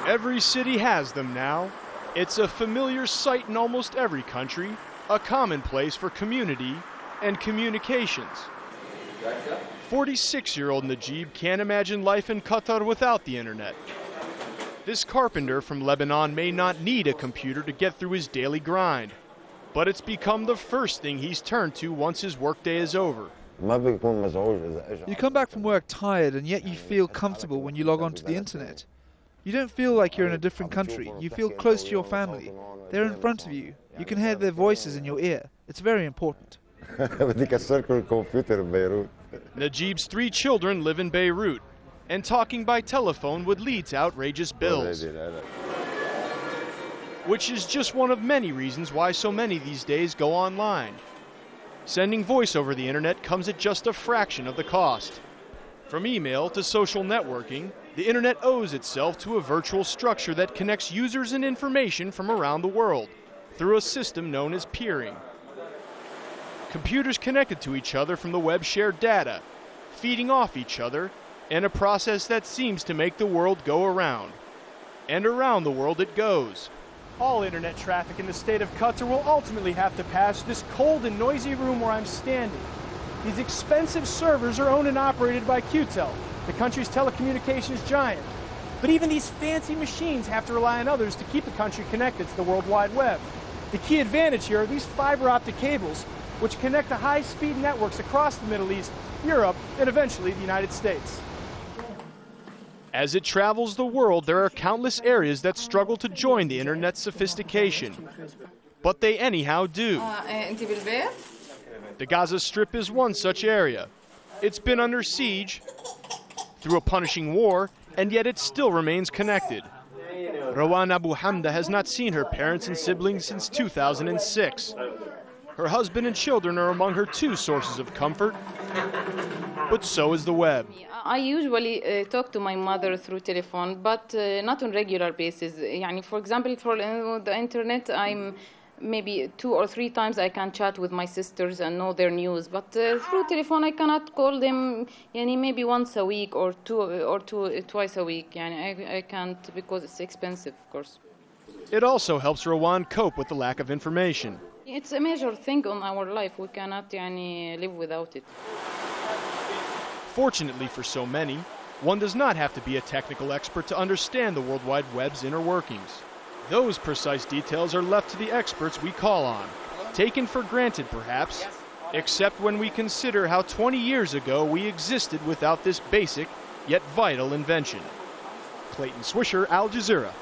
Every city has them now. It's a familiar sight in almost every country, a commonplace for community and communications. 46-year-old Najib can't imagine life in Qatar without the internet. This carpenter from Lebanon may not need a computer to get through his daily grind, but it's become the first thing he's turned to once his workday is over. You come back from work tired, and yet you feel comfortable when you log on to the internet. You don't feel like you're in a different country. You feel close to your family. They're in front of you. You can hear their voices in your ear. It's very important. Najib's 3 children live in Beirut, and talking by telephone would lead to outrageous bills, which is just one of many reasons why so many these days go online. Sending voice over the internet comes at just a fraction of the cost. From email to social networking, the internet owes itself to a virtual structure that connects users and information from around the world through a system known as peering. Computers connected to each other from the web share data, feeding off each other, and a process that seems to make the world go around. And around the world it goes. All internet traffic in the state of Qatar will ultimately have to pass this cold and noisy room where I'm standing. These expensive servers are owned and operated by QTEL, the country's telecommunications giant. But even these fancy machines have to rely on others to keep the country connected to the World Wide Web. The key advantage here are these fiber optic cables, which connect to high-speed networks across the Middle East, Europe, and eventually the United States. As it travels the world, there are countless areas that struggle to join the internet's sophistication. But they anyhow do. The Gaza Strip is one such area. It's been under siege through a punishing war, and yet it still remains connected. Rawan Abu Hamda has not seen her parents and siblings since 2006. Her husband and children are among her 2 sources of comfort, but so is the web. I usually talk to my mother through telephone, but not on regular basis. For example, for the internet, I'm maybe 2 or 3 times I can chat with my sisters and know their news. But through telephone, I cannot call them. Maybe once a week or twice a week. I can't because it's expensive, of course. It also helps Rawan cope with the lack of information. It's a major thing on our life. We cannot live without it. Fortunately for so many, one does not have to be a technical expert to understand the World Wide Web's inner workings. Those precise details are left to the experts we call on, taken for granted perhaps, except when we consider how 20 years ago we existed without this basic yet vital invention. Clayton Swisher, Al Jazeera.